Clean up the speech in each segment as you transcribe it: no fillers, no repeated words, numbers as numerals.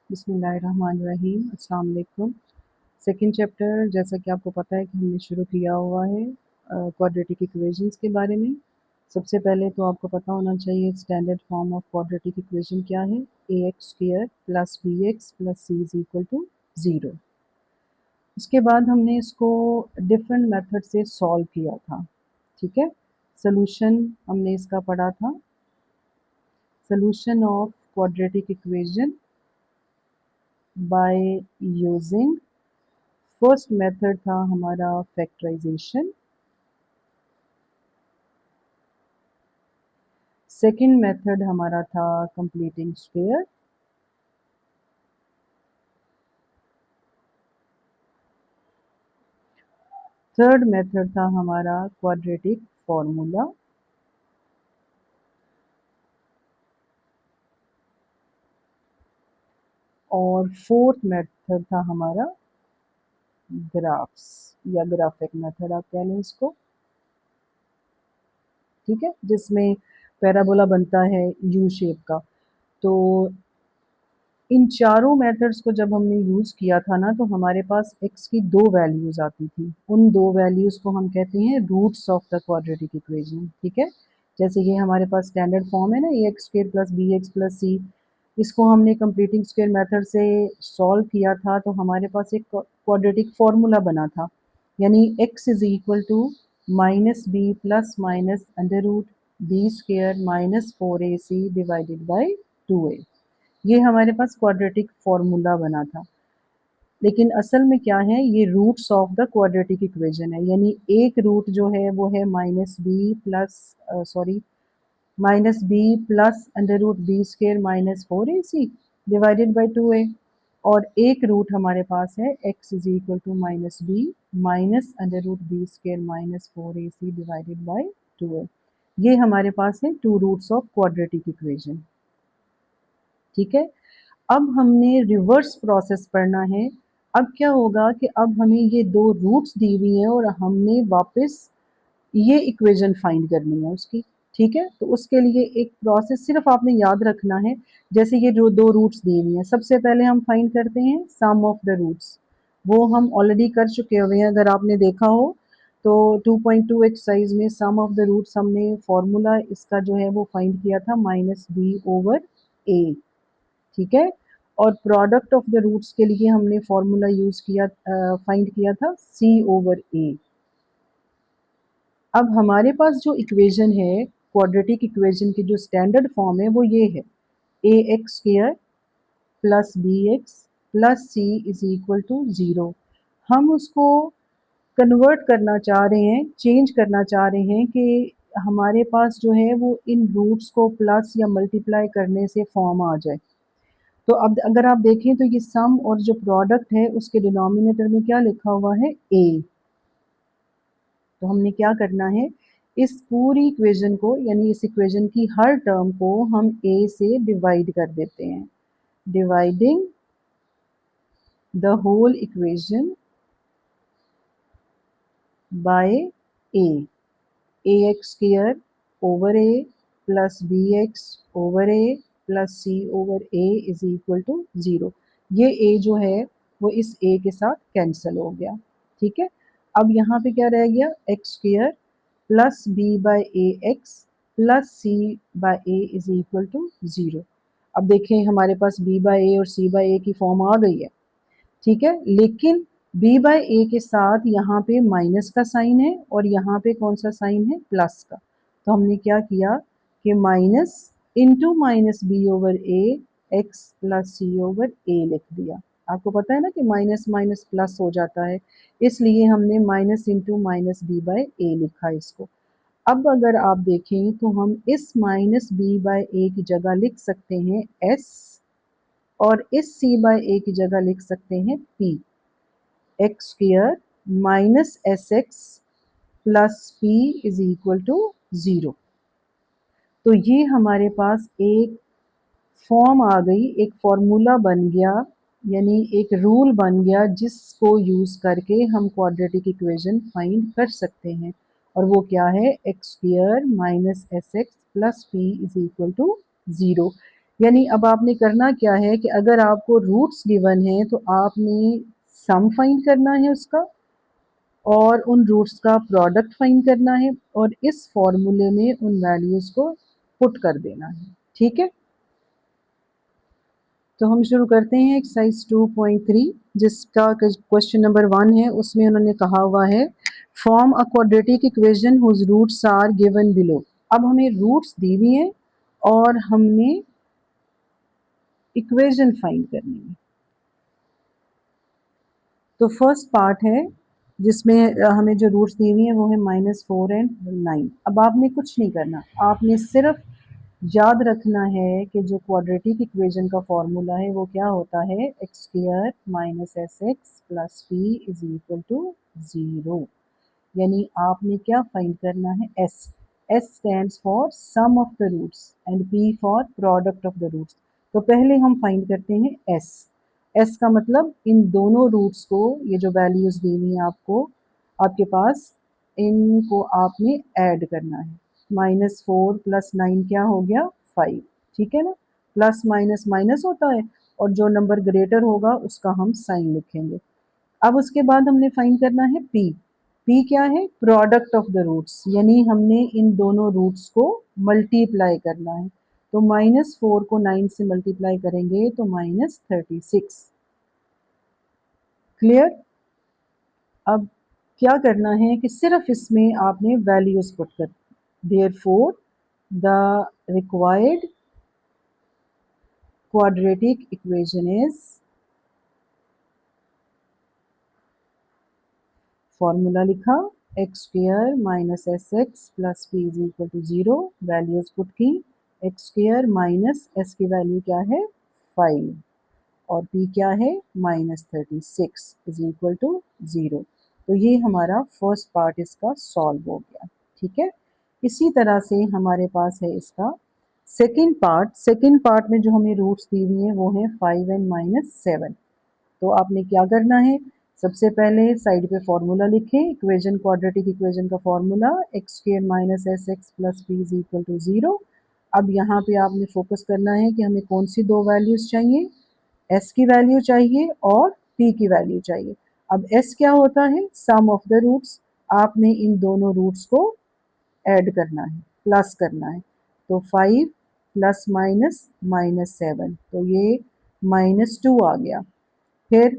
बिस्मिल्लाहिर्रहमानिर्रहीम। अस्सलाम वालेकुम। सेकंड चैप्टर जैसा कि आपको पता है कि हमने शुरू किया हुआ है क्वाड्रेटिक इक्वेशंस के बारे में। सबसे पहले तो आपको पता होना चाहिए standard form of quadratic equation क्या है। A x square plus B x plus C is equal to 0। उसके बाद हमने इसको डिफरेंट मेथड से सॉल्व किया था। ठीक है, सोल्यूशन हमने इसका पढ़ा था, solution of quadratic equation by using first method था हमारा फैक्टराइजेशन, सेकंड मेथड हमारा था कंप्लीटिंग स्क्वायर, थर्ड मेथड था हमारा क्वाड्रेटिक फॉर्मूला, और फोर्थ मेथड था हमारा ग्राफ्स या ग्राफिक मेथड आप कह लें इसको। ठीक है, जिसमें पैराबोला बनता है यू शेप का। तो इन चारों मेथड्स को जब हमने यूज़ किया था ना, तो हमारे पास x की दो वैल्यूज़ आती थी। उन दो वैल्यूज़ को हम कहते हैं roots of the quadratic equation. ठीक है, जैसे ये हमारे पास स्टैंडर्ड फॉर्म है ना, A x square plus B x plus C. इसको हमने कंप्लीटिंग स्क्वायर मेथड से सॉल्व किया था, तो हमारे पास एक क्वाड्रेटिक फॉर्मूला बना था, यानी x is equal to minus B plus minus under root B square minus 4ac divided by 2a। ये हमारे पास क्वाड्रेटिक फॉर्मूला बना था। लेकिन असल में क्या है, ये roots of the quadratic equation है, यानी एक रूट जो है वो है minus B plus under root B square minus 4ac divided by 2a, और एक रूट हमारे पास है x is equal to minus B minus under root B square minus 4ac divided by 2a। ये हमारे पास है two roots of quadratic equation. ठीक है, अब हमने रिवर्स प्रोसेस पढ़ना है। अब क्या होगा कि अब हमें ये दो रूट्स दी हुई हैं और हमने वापस ये इक्वेशन फाइंड करनी है उसकी। ठीक है, तो उसके लिए एक प्रोसेस सिर्फ आपने याद रखना है। जैसे ये जो दो रूट्स दी हुई हैं, सबसे पहले हम फाइंड करते हैं सम ऑफ द रूट्स। वो हम ऑलरेडी कर चुके हुए हैं, अगर आपने देखा हो तो 2.2 एक्सरसाइज में सम ऑफ द रूट्स हमने फॉर्मूला इसका जो है वो फाइंड किया था माइनस बी ओवर ए। ठीक है, और प्रोडक्ट ऑफ द रूट्स के लिए हमने फॉर्मूला यूज किया, फाइंड किया था सी ओवर ए। अब हमारे पास जो इक्वेशन है क्वाड्रेटिक इक्वेशन की जो स्टैंडर्ड फॉर्म है वो ये है, A x square plus B x plus C is equal to 0। हम उसको कन्वर्ट करना चाह रहे हैं, चेंज करना चाह रहे हैं कि हमारे पास जो है वो इन रूट्स को प्लस या मल्टीप्लाई करने से फॉर्म आ जाए। तो अब अगर आप देखें तो ये सम और जो प्रोडक्ट है उसके डिनोमिनेटर में क्या लिखा हुआ है, ए। तो हमने क्या करना है, इस पूरी इक्वेशन को यानी इस इक्वेशन की हर टर्म को हम ए से डिवाइड कर देते हैं। Dividing the whole equation by A, A x square over A plus B X over A plus C over A is equal to 0। ये ए जो है वो इस ए के साथ कैंसिल हो गया। ठीक है, अब यहाँ पे क्या रह गया, X square plus B by A x plus C by A is equal to 0। अब देखें हमारे पास बी बाई ए और सी बाई ए की फॉर्म आ गई है। ठीक है, लेकिन बी बाई ए के साथ यहाँ पे माइनस का साइन है और यहाँ पे कौन सा साइन है, प्लस का। तो हमने क्या किया कि minus into minus B over A x plus C over A लिख दिया। आपको पता है ना कि माइनस माइनस प्लस हो जाता है, इसलिए हमने minus into minus B by A लिखा इसको। अब अगर आप देखें तो हम इस माइनस बी बाई ए की जगह लिख सकते हैं एस, और इस सी बाई ए की जगह लिख सकते हैं P. X square minus S x plus P is equal to 0। तो ये हमारे पास एक फॉर्म आ गई, एक फॉर्मूला बन गया, यानी एक रूल बन गया जिसको यूज करके हम क्वाड्रेटिक इक्वेशन फाइंड कर सकते हैं। और वो क्या है, X square minus S x plus P is equal to 0। यानी अब आपने करना क्या है कि अगर आपको रूट्स गिवन है तो आपने सम फाइंड करना है उसका और उन रूट्स का प्रोडक्ट फाइंड करना है और इस फॉर्मूले में उन वैल्यूज़ को पुट कर देना है। ठीक है, तो हम शुरू करते हैं एक्सरसाइज 2.3 जिसका क्वेश्चन नंबर 1 है। उसमें उन्होंने कहा हुआ है form a quadratic equation whose roots are given below. अब हमें रूट्स दी हुई हैं और हमने इक्वेशन फाइंड करनी है। तो फर्स्ट पार्ट है जिसमें हमें जो रूट्स दी हुई हैं वो है -4 एंड 9। अब आपने कुछ नहीं करना, आपने सिर्फ याद रखना है कि जो क्वाड्रेटिक इक्वेशन का फॉर्मूला है वो क्या होता है, X square minus S x plus P is equal to 0। यानी आपने क्या फाइंड करना है, S. S stands for sum of the roots and P for product of the roots. तो पहले हम फाइंड करते हैं एस। एस का मतलब इन दोनों रूट्स को, ये जो वैल्यूज दी हुई है आपको आपके पास, इनको आपने ऐड करना है। -4 + 9 क्या हो गया, 5। ठीक है ना, प्लस माइनस माइनस होता है और जो नंबर ग्रेटर होगा उसका हम साइन लिखेंगे। अब उसके बाद हमने फाइंड करना है पी। पी क्या है, प्रोडक्ट ऑफ द रूट्स, यानी हमने इन दोनों रूट्स को मल्टीप्लाई करना है। तो -4 को 9 से मल्टीप्लाई करेंगे तो -36। क्लियर। अब क्या करना है कि सिर्फ इसमें आपने वैल्यूज पुट कर, therefore the required quadratic equation is, formula लिखा x square minus S x plus P is equal to 0। Values put की, एक्स स्क्वायर माइनस एस की वैल्यू क्या है 5 और पी क्या है -36 इज इक्वल टू 0। तो ये हमारा फर्स्ट पार्ट इसका सॉल्व हो गया। ठीक है, इसी तरह से हमारे पास है इसका सेकेंड पार्ट। सेकेंड पार्ट में जो हमें रूट्स दी हुई हैं वो है 5 एंड -7। तो आपने क्या करना है, सबसे पहले साइड पे फॉर्मूला लिखें, इक्वेशन क्वाड्रेटिक इक्वेशन का formula x square minus S x plus P is equal to 0। अब यहाँ पे आपने फोकस करना है कि हमें कौन सी दो वैल्यूज चाहिए, एस की वैल्यू चाहिए और पी की वैल्यू चाहिए। अब एस क्या होता है, सम ऑफ द रूट्स। आपने इन दोनों रूट्स को ऐड करना है, प्लस करना है। तो 5 प्लस माइनस -7, तो ये -2 आ गया। फिर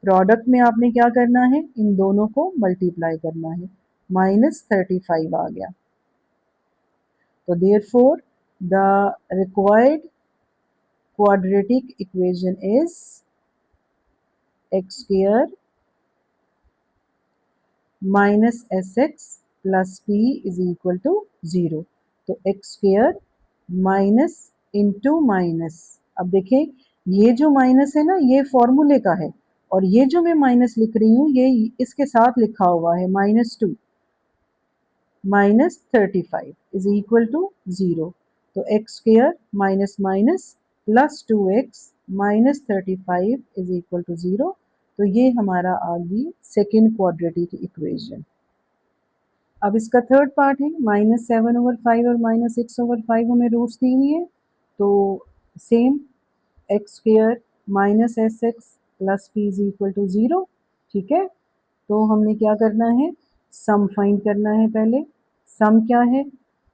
प्रोडक्ट में आपने क्या करना है, इन दोनों को मल्टीप्लाई करना है, -35 आ गया। तो therefore the required quadratic equation is x square minus S x plus P is equal to 0। तो x square minus into minus, अब देखें ये जो माइनस है ना ये फॉर्मूले का है और ये जो मैं माइनस लिख रही हूँ ये इसके साथ लिखा हुआ है -2 -35 इज इक्वल टू 0। तो x square minus minus plus 2x -35 is equal to 0। तो ये हमारा आ गई सेकेंड क्वाड्रेटिक इक्वेशन। अब इसका थर्ड पार्ट है -7/5 और -6/5 हमें रूट्स दी हुई है। तो same x square minus S x plus P is equal to 0। ठीक है, तो हमने क्या करना है, सम फाइंड करना है पहले। सम क्या है,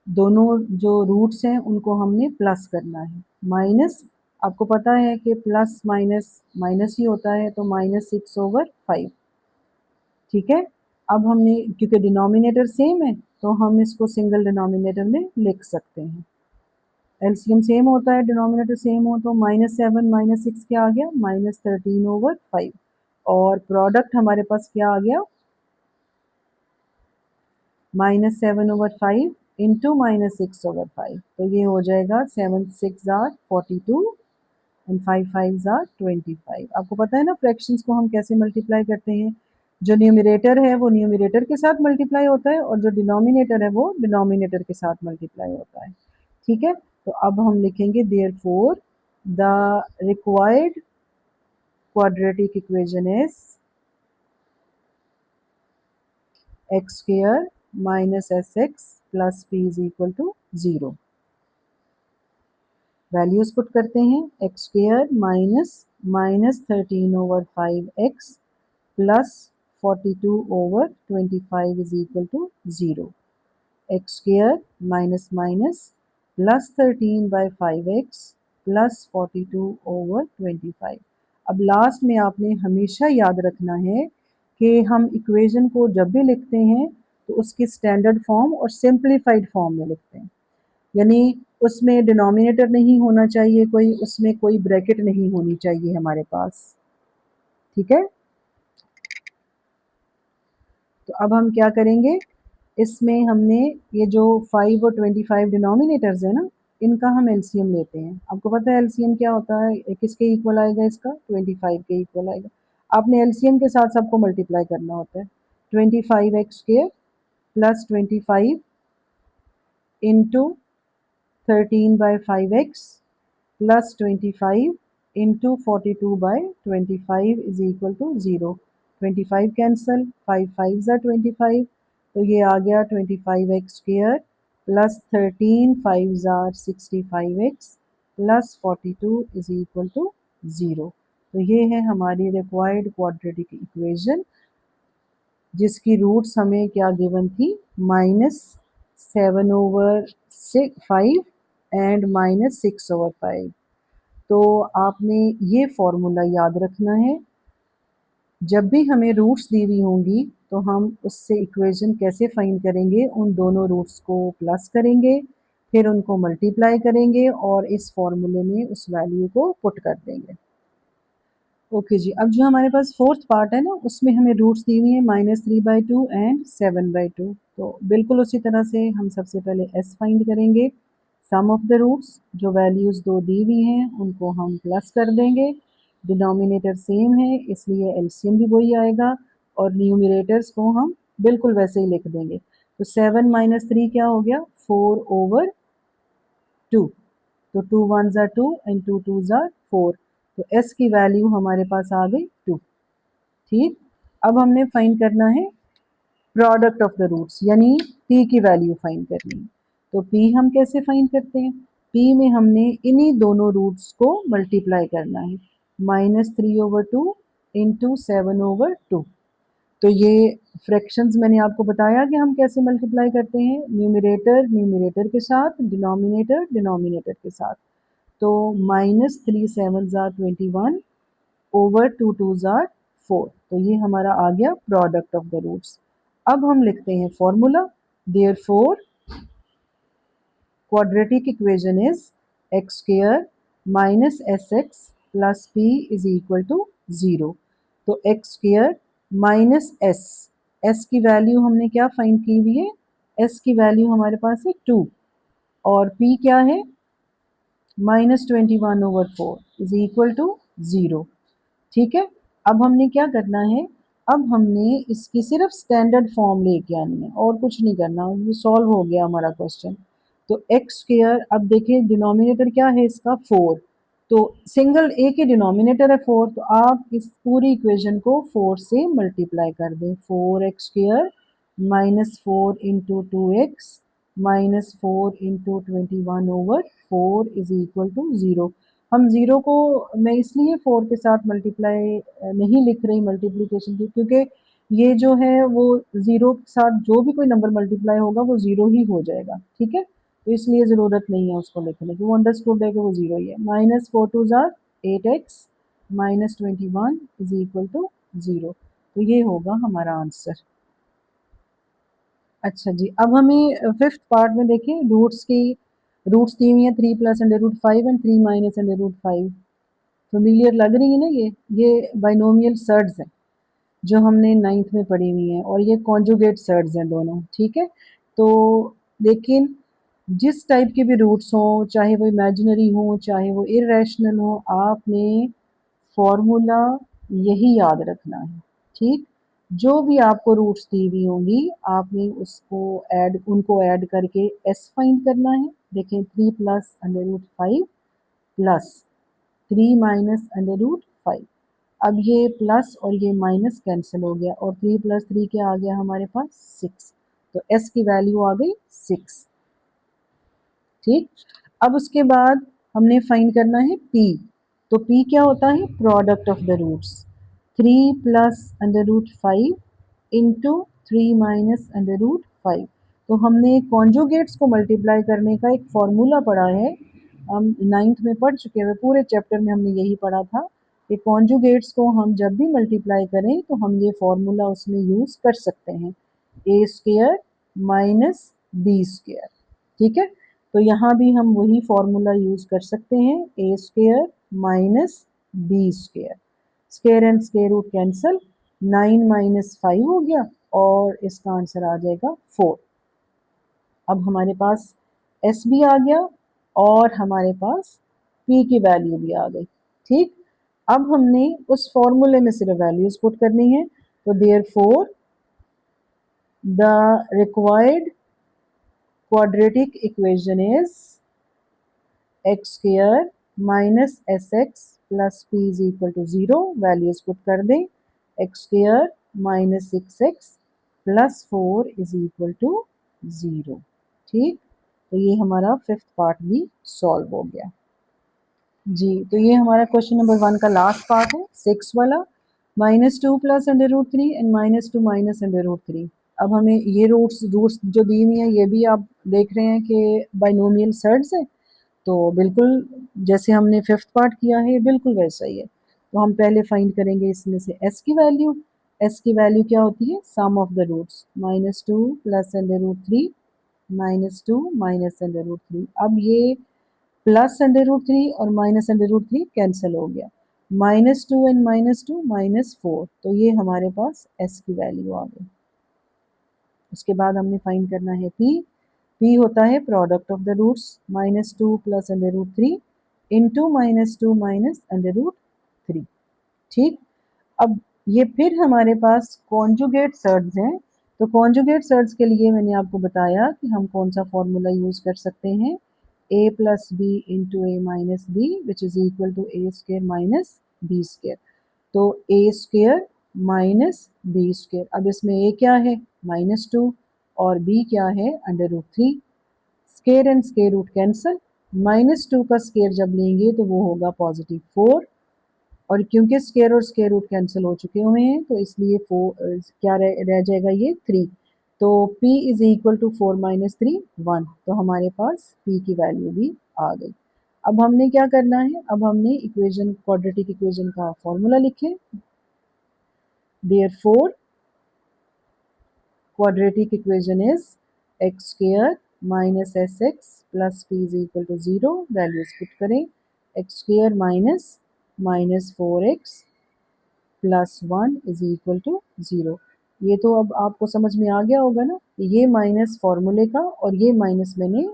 दोनों जो रूट्स हैं उनको हमने प्लस करना है। माइनस, आपको पता है कि प्लस माइनस माइनस ही होता है, तो -6/5। ठीक है, अब हमने क्योंकि डिनोमिनेटर सेम है तो हम इसको सिंगल डिनोमिनेटर में लिख सकते हैं। एलसीएम सेम होता है, डिनोमिनेटर सेम हो, तो -7 -6 क्या आ गया, -13/5 और प्रोडक्ट हमारे पास क्या आ गया, -7/5 इंटू -6/5। तो ये हो जाएगा 7 6 आर 42 एंड 5 5 आर 25। आपको पता है ना फ्रैक्शंस को हम कैसे मल्टीप्लाई करते हैं, जो न्यूमरेटर है वो न्यूमरेटर के साथ मल्टीप्लाई होता है और जो डिनोमिनेटर है वो डिनोमिनेटर के साथ मल्टीप्लाई होता है। ठीक है, तो अब हम लिखेंगे therefore the required quadratic equation is x square minus S x plus P is equal to 0। Values put करते हैं, x square minus 13/5x plus 42/25 is equal to 0। X square minus minus plus 13/5x plus 42/25। अब last में आपने हमेशा याद रखना है कि हम इक्वेशन को जब भी लिखते हैं तो उसकी स्टैंडर्ड फॉर्म और सिंप्लीफाइड फॉर्म में लिखते हैं, यानी उसमें डिनोमिनेटर नहीं होना चाहिए कोई, उसमें कोई ब्रैकेट नहीं होनी चाहिए हमारे पास। ठीक है, तो अब हम क्या करेंगे, इसमें हमने ये जो 5 और 25 डिनोमिनेटर्स है ना, इनका हम एलसीएम लेते हैं। आपको पता है एलसीएम क्या होता है, किसके इक्वल आएगा, इसका 25 के इक्वल आएगा। आपने एलसीएम के साथ सबको मल्टीप्लाई करना होता है। 25x square plus 25 into 13/5x plus 25 into 42/25 is equal to 0। 25 cancel, 5 5 ज़ा 25, तो ये आ गया 25x स्क्वायर प्लस 13 5 ज़ा 65x plus 42 is equal to 0। तो ये है हमारी रिक्वायर्ड क्वाड्रेटिक इक्वेशन, जिसकी रूट्स हमें क्या गिवन थी, -7/5 एंड -6/5। तो आपने ये फॉर्मूला याद रखना है, जब भी हमें रूट्स दी हुई होंगी तो हम उससे इक्वेशन कैसे फाइंड करेंगे, उन दोनों रूट्स को प्लस करेंगे, फिर उनको मल्टीप्लाई करेंगे और इस फॉर्मूले में उस वैल्यू को पुट कर देंगे। ओके जी, अब जो हमारे पास फोर्थ पार्ट है ना, उसमें हमें रूट्स दी हुई है -3/2 एंड 7/2। तो बिल्कुल उसी तरह से हम सबसे पहले s फाइंड करेंगे, सम ऑफ द रूट्स, जो वैल्यूज़ दो दी हुई हैं उनको हम प्लस कर देंगे, डिनोमिनेटर सेम है इसलिए एलसीएम भी वही आएगा, और न्यूमरेटर्स को हम बिल्कुल वैसे ही लिख देंगे। तो 7 - 3 क्या हो गया, 4/2। तो 2 1 ज़ा 2 एंड 2 2 ज़ा 4। तो s की वैल्यू हमारे पास आ गई 2। ठीक, अब हमने फाइंड करना है प्रोडक्ट ऑफ द रूट्स, यानी p की वैल्यू फाइंड करनी है। तो p हम कैसे फाइंड करते हैं, p में हमने इन्हीं दोनों रूट्स को मल्टीप्लाई करना है, -3/2 इंटू 7/2। तो ये फ्रैक्शंस मैंने आपको बताया कि हम कैसे मल्टीप्लाई करते हैं, न्यूमरेटर न्यूमरेटर के साथ, डिनोमिनेटर डिनोमिनेटर के साथ। तो -3 7 ज़ा 21 ओवर 2 2 ज़ा 4। तो ये हमारा आ गया प्रोडक्ट ऑफ द रूट्स। अब हम लिखते हैं formula, therefore quadratic equation is x square minus sx plus p is equal to 0। तो x square माइनस s की वैल्यू हमने क्या फाइंड की हुई है, s की वैल्यू हमारे पास है 2, और p क्या है, -21/4 इज इक्वल टू 0। ठीक है, अब हमने क्या करना है, अब हमने इसकी सिर्फ स्टैंडर्ड फॉर्म लेके आनी है और कुछ नहीं करना, ये सॉल्व हो गया हमारा क्वेश्चन। तो एक्स स्क्वायर, अब देखिए डिनोमिनेटर क्या है इसका 4, तो सिंगल एक ही डिनोमिनेटर है 4, तो आप इस पूरी इक्वेशन को 4 से मल्टीप्लाई कर दें। 4x square -4 into 2x -4 into 21/4 is equal to 0। हम 0 को मैं इसलिए 4 के साथ मल्टीप्लाई नहीं लिख रही मल्टीप्लिकेशन की, क्योंकि ये जो है वो 0 के साथ जो भी कोई नंबर मल्टीप्लाई होगा वो 0 ही हो जाएगा। ठीक है, तो इसलिए ज़रूरत नहीं है उसको लिखने की, वो अंडरस्टूड है कि वो 0 ही है। -4 2 ज़ार 8x -21 इज इक्वल टू 0। तो ये होगा हमारा आंसर। अच्छा जी, अब हमें फिफ्थ पार्ट में देखिए रूट्स की, रूट्स दी हुई है 3 + √5 एंड 3 - √5। फेमिलियर लग रही है ना, ये बाइनोमियल सर्ड्स हैं जो हमने 9th में पढ़ी हुई हैं, और ये कॉन्जुगेट सर्ड्स हैं दोनों। ठीक है, तो लेकिन जिस टाइप के भी रूट्स हों, चाहे वो इमेजिनरी हों चाहे वो इरेशनल हों, आपने फॉर्मूला यही याद रखना है। ठीक, जो भी आपको रूट्स दी हुई होंगी आपने उसको उनको ऐड करके s फाइंड करना है। देखें 3 + √5 प्लस 3 - √5। अब ये प्लस और ये माइनस कैंसिल हो गया, और 3 + 3 क्या आ गया हमारे पास 6। तो s की वैल्यू आ गई 6। ठीक, अब उसके बाद हमने फाइंड करना है p। तो p क्या होता है? Product of the roots. 3 plus under root 5 into 3 minus under root 5। तो हमने कॉन्जुगेट्स को मल्टीप्लाई करने का एक फॉर्मूला पढ़ा है, हम 9th में पढ़ चुके हैं, पूरे चैप्टर में हमने यही पढ़ा था कि कॉन्जुगेट्स को हम जब भी मल्टीप्लाई करें तो हम ये फॉर्मूला उसमें यूज कर सकते हैं, A square minus B square. ठीक है, तो यहाँ भी हम वही फॉर्मूला यूज कर सकते हैं, A square minus B square. Square and square root cancel, 9 माइनस 5 हो गया और इसका आंसर आ जाएगा 4। अब हमारे पास एस भी आ गया और हमारे पास पी की वैल्यू भी आ गई। ठीक, अब हमने उस फॉर्मूले में सिर्फ वैल्यूज पुट करनी है। तो therefore the required quadratic equation is x square minus S x plus P is equal to 0। Values put कर दें, x square minus 6x plus 4 is equal to 0। ठीक, तो ये हमारा फिफ्थ पार्ट भी सॉल्व हो गया जी। तो ये हमारा क्वेश्चन नंबर 1 का लास्ट पार्ट है, 6 वाला। -2 plus under root 3 and -2 minus under root 3। अब हमें ये रूट्स रूट्स जो दी हुई हैं ये भी आप देख रहे हैं कि बाइनोमियल सर्ड्स है, तो बिल्कुल जैसे हमने फिफ्थ पार्ट किया है बिल्कुल वैसा ही है। तो हम पहले फाइंड करेंगे इसमें से एस की वैल्यू। एस की वैल्यू क्या होती है? Sum of the roots, -2 plus under root 3 -2 minus under root 3। अब ये प्लस अंडर रूट 3 और माइनस अंडर रूट 3 कैंसिल हो गया, -2 एंड -2 -4। तो ये हमारे पास एस की वैल्यू आ गई। उसके बाद हमने फाइंड करना है पी। पी होता है product of the roots, -2 plus under root 3 into -2 minus under root 3। ठीक, अब ये फिर हमारे पास कॉन्जुगेट सर्ड्स हैं। तो कॉन्जुगेट सर्ड्स के लिए मैंने आपको बताया कि हम कौन सा फॉर्मूला यूज कर सकते हैं, a plus b into a minus b which is equal to a square minus B square. तो a square minus B square, अब इसमें a क्या है? -2 और b क्या है? Under root 3। Square and square root cancel, -2 का स्क्वायर जब लेंगे तो वो होगा +4, और क्योंकि स्क्वायर और स्क्वायर रूट कैंसिल हो चुके हुए हैं तो इसलिए 4 क्या रह जाएगा? ये 3। तो p is equal to 4 minus 3 1। तो हमारे पास p की वैल्यू भी आ गई। अब हमने क्या करना है? अब हमने इक्वेशन, क्वाड्रेटिक इक्वेशन का फॉर्मूला लिखे। Therefore quadratic equation is x square minus sx plus p is equal to 0। Values put करें, x square minus 4x plus 1 is equal to 0। ये तो अब आपको समझ में आ गया होगा ना, ये माइनस फॉर्मूले का और ये माइनस मैंने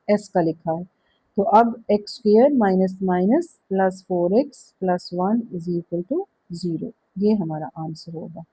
s का लिखा है। तो अब x square minus minus plus 4x plus 1 is equal to 0, ये हमारा आंसर होगा।